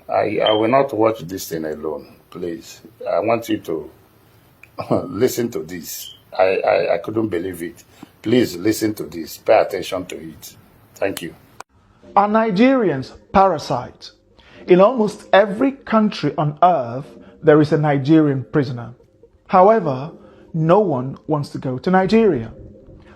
I will not watch this thing alone, please. I want you to listen to this. I couldn't believe it. Please listen to this. Pay attention to it. Thank you. Are Nigerians parasites? In almost every country on earth, there is a Nigerian prisoner. However, no one wants to go to Nigeria.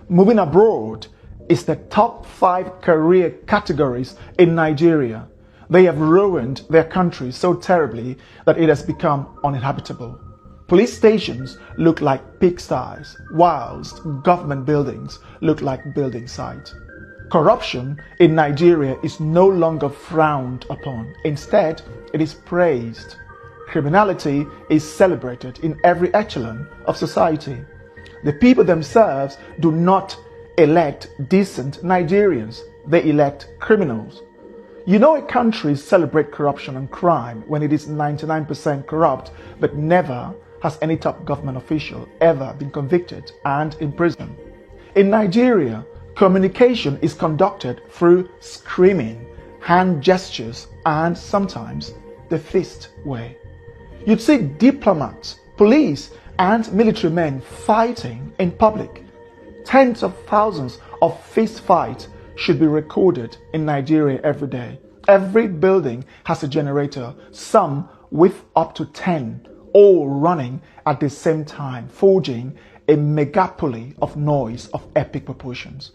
Moving abroad is the top 5 career categories in Nigeria. They have ruined their country so terribly that it has become uninhabitable. Police stations look like pigsties, whilst government buildings look like building sites. Corruption in Nigeria is no longer frowned upon. Instead, it is praised. Criminality is celebrated in every echelon of society. The people themselves do not elect decent Nigerians. They elect criminals. You know a country celebrates corruption and crime when it is 99% corrupt, but never has any top government official ever been convicted and imprisoned. In Nigeria, communication is conducted through screaming, hand gestures, and sometimes the fist way. You'd see diplomats, police, and military men fighting in public. Tens of thousands of fist fights should be recorded in Nigeria every day. Every building has a generator, some with up to 10, all running at the same time, forging a megapoly of noise of epic proportions.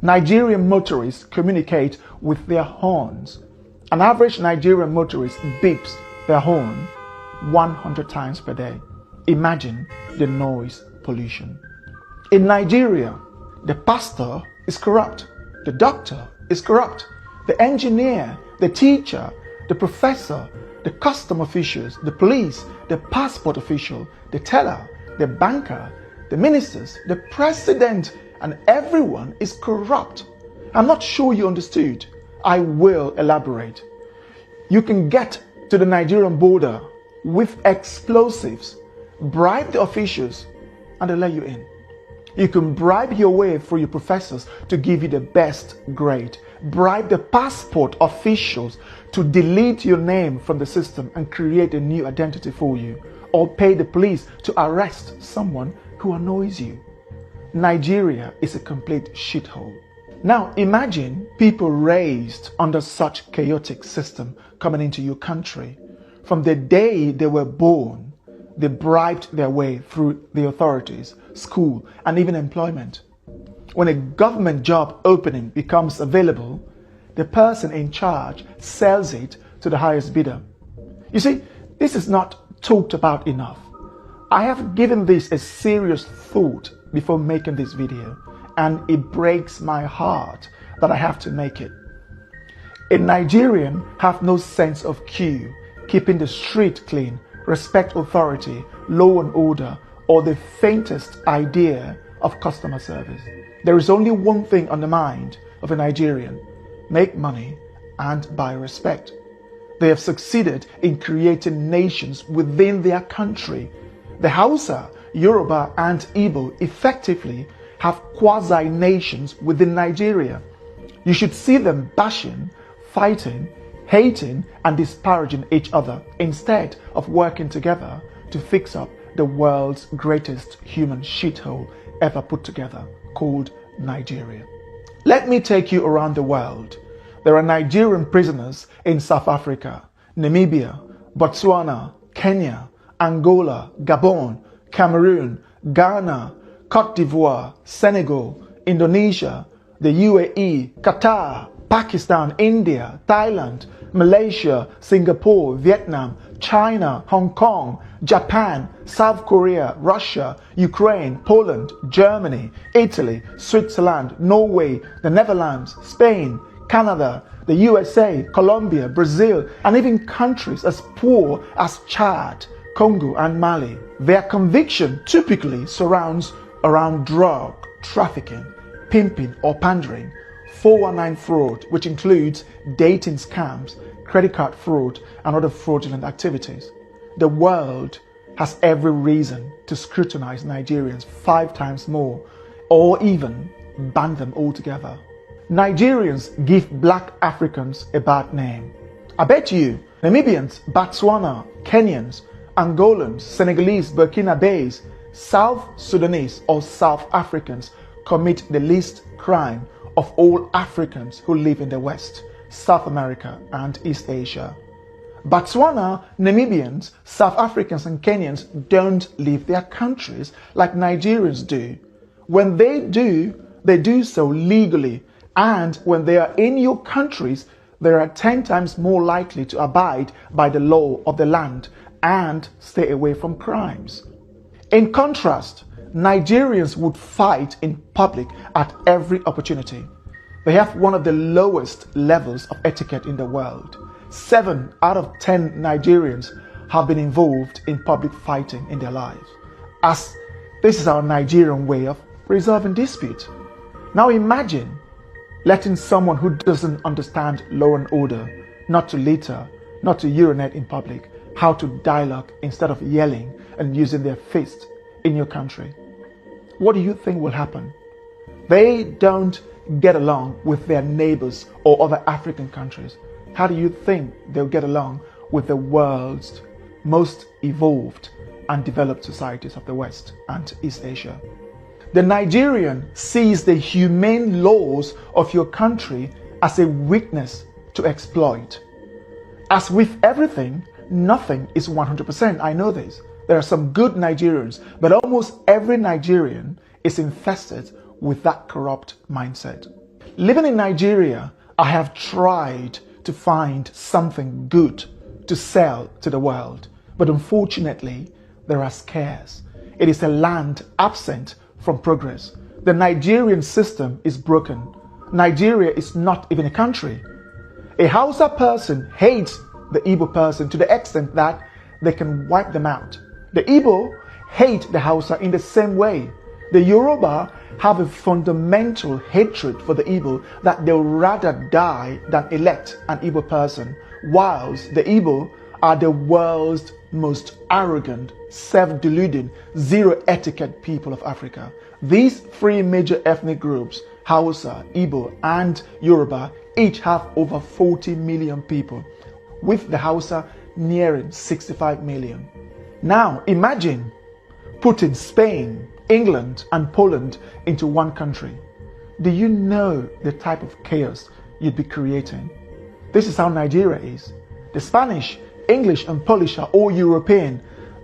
Nigerian motorists communicate with their horns. An average Nigerian motorist beeps their horn 100 times per day. Imagine the noise pollution. In Nigeria, the pastor is corrupt, the doctor is corrupt, the engineer, the teacher, the professor, the custom officials, the police, the passport official, the teller, the banker, the ministers, the president, and everyone is corrupt. I'm not sure you understood. I will elaborate. You can get to the Nigerian border with explosives, bribe the officials, and they'll let you in. You can bribe your way through your professors to give you the best grade. Bribe the passport officials to delete your name from the system and create a new identity for you. Or pay the police to arrest someone who annoys you. Nigeria is a complete shithole. Now imagine people raised under such chaotic system coming into your country. From the day they were born, they bribed their way through the authorities, school, and even employment. When a government job opening becomes available, the person in charge sells it to the highest bidder. You see, this is not talked about enough. I have given this a serious thought before making this video, and it breaks my heart that I have to make it. A Nigerian have no sense of queue, keeping the street clean, respect authority, law and order, or the faintest idea of customer service. There is only one thing on the mind of a Nigerian: make money and buy respect. They have succeeded in creating nations within their country. The Hausa, Yoruba, and Igbo effectively have quasi-nations within Nigeria. You should see them bashing, fighting, hating, and disparaging each other instead of working together to fix up the world's greatest human shithole ever put together, called Nigeria. Let me take you around the world. There are Nigerian prisoners in South Africa, Namibia, Botswana, Kenya, Angola, Gabon, Cameroon, Ghana, Cote d'Ivoire, Senegal, Indonesia, the UAE, Qatar, Pakistan, India, Thailand, Malaysia, Singapore, Vietnam, China, Hong Kong, Japan, South Korea, Russia, Ukraine, Poland, Germany, Italy, Switzerland, Norway, the Netherlands, Spain, Canada, the USA, Colombia, Brazil, and even countries as poor as Chad, Congo, and Mali. Their conviction typically surrounds around drug trafficking, pimping or pandering, 419 fraud, which includes dating scams, credit card fraud, and other fraudulent activities. The world has every reason to scrutinize Nigerians 5 times more, or even ban them altogether. Nigerians give black Africans a bad name. I bet you Namibians, Botswana, Kenyans, Angolans, Senegalese, Burkinabes, South Sudanese or South Africans commit the least crime of all Africans who live in the West, South America and East Asia. Botswana, Namibians, South Africans and Kenyans don't leave their countries like Nigerians do. When they do so legally, and when they are in your countries, they are 10 times more likely to abide by the law of the land and stay away from crimes. In contrast, Nigerians would fight in public at every opportunity. They have one of the lowest levels of etiquette in the world. 7 out of 10 Nigerians have been involved in public fighting in their lives, as this is our Nigerian way of resolving disputes. Now imagine letting someone who doesn't understand law and order not to litter, not to urinate in public, how to dialogue instead of yelling and using their fists in your country. What do you think will happen? They don't get along with their neighbors or other African countries. How do you think they'll get along with the world's most evolved and developed societies of the West and East Asia? The Nigerian sees the humane laws of your country as a weakness to exploit. As with everything, nothing is 100%. I know this. There are some good Nigerians, but almost every Nigerian is infested with that corrupt mindset. Living in Nigeria, I have tried to find something good to sell to the world, but unfortunately, there are scarce. It is a land absent from progress. The Nigerian system is broken. Nigeria is not even a country. A Hausa person hates the Igbo person to the extent that they can wipe them out. The Igbo hate the Hausa in the same way. The Yoruba have a fundamental hatred for the Igbo that they'll rather die than elect an Igbo person, whilst the Igbo are the world's most arrogant, self-deluding, zero etiquette people of Africa. These 3 major ethnic groups, Hausa, Igbo and Yoruba, each have over 40 million people, with the Hausa nearing 65 million. Now imagine putting Spain, England and Poland into one country. Do you know the type of chaos you'd be creating? This is how Nigeria is. The Spanish, English and Polish are all European,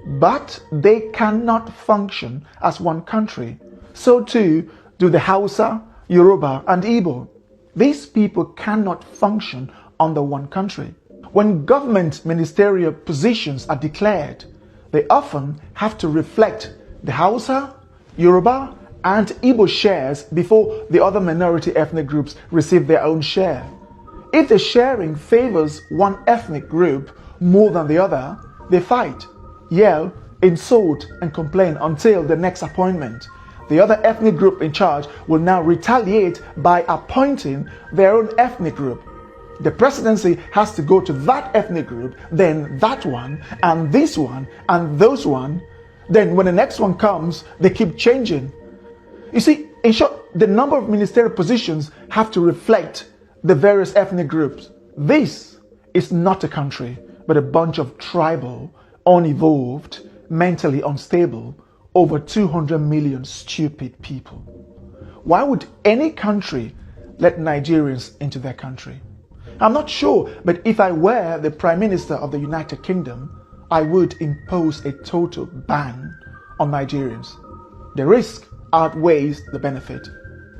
but they cannot function as one country. So too do the Hausa, Yoruba and Igbo. These people cannot function under one country. When government ministerial positions are declared, they often have to reflect the Hausa, Yoruba and Igbo shares before the other minority ethnic groups receive their own share. If the sharing favors one ethnic group more than the other, they fight, yell, insult and complain until the next appointment. The other ethnic group in charge will now retaliate by appointing their own ethnic group. The presidency has to go to that ethnic group, then that one, and this one, and those one. Then when the next one comes, they keep changing. You see, in short, the number of ministerial positions have to reflect the various ethnic groups. This is not a country, but a bunch of tribal, unevolved, mentally unstable, over 200 million stupid people. Why would any country let Nigerians into their country? I'm not sure, but if I were the Prime Minister of the United Kingdom, I would impose a total ban on Nigerians. The risk outweighs the benefit.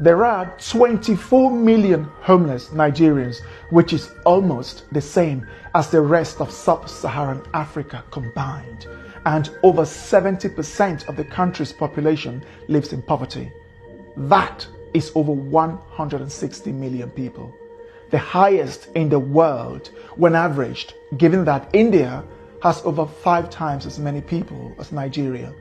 There are 24 million homeless Nigerians, which is almost the same as the rest of sub-Saharan Africa combined. And over 70% of the country's population lives in poverty. That is over 160 million people. The highest in the world when averaged, given that India has over 5 times as many people as Nigeria.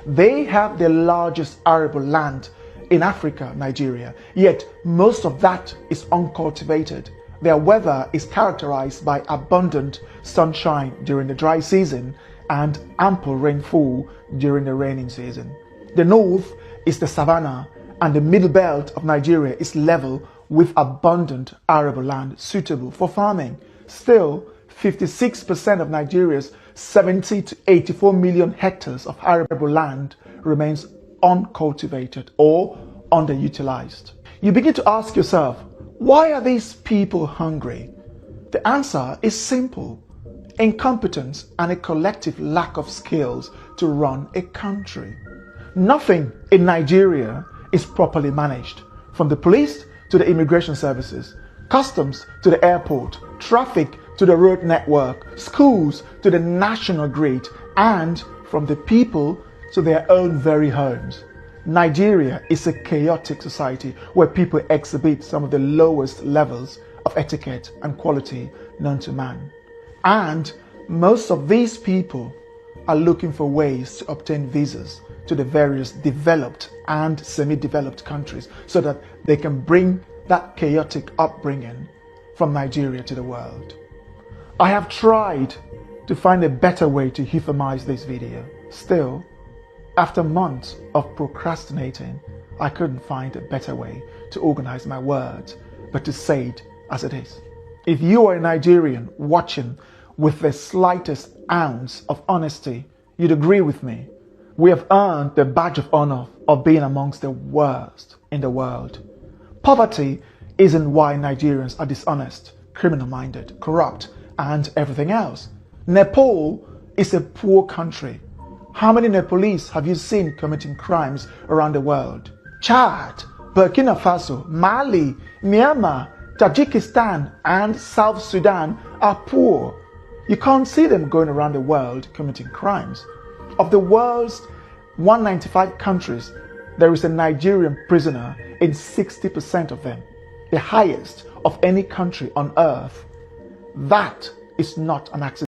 They have the largest arable land in Africa, Nigeria, yet most of that is uncultivated. Their weather is characterized by abundant sunshine during the dry season and ample rainfall during the raining season. The north is the savanna, and the middle belt of Nigeria is level with abundant arable land suitable for farming. Still, 56% of Nigeria's 70 to 84 million hectares of arable land remains uncultivated or underutilized. You begin to ask yourself, why are these people hungry? The answer is simple: incompetence and a collective lack of skills to run a country. Nothing in Nigeria is properly managed, from the police to the immigration services, customs to the airport, traffic to the road network, schools to the national grid, and from the people to their own very homes. Nigeria is a chaotic society where people exhibit some of the lowest levels of etiquette and quality known to man. And most of these people are looking for ways to obtain visas to the various developed and semi-developed countries so that they can bring that chaotic upbringing from Nigeria to the world. I have tried to find a better way to euphemize this video. Still, after months of procrastinating, I couldn't find a better way to organize my words, but to say it as it is. If you are a Nigerian watching with the slightest ounce of honesty, you'd agree with me. We have earned the badge of honor of being amongst the worst in the world. Poverty isn't why Nigerians are dishonest, criminal-minded, corrupt, and everything else. Nepal is a poor country. How many Nepalese have you seen committing crimes around the world? Chad, Burkina Faso, Mali, Myanmar, Tajikistan, and South Sudan are poor. You can't see them going around the world committing crimes. Of the world's 195 countries, there is a Nigerian prisoner in 60% of them, the highest of any country on earth. That is not an accident.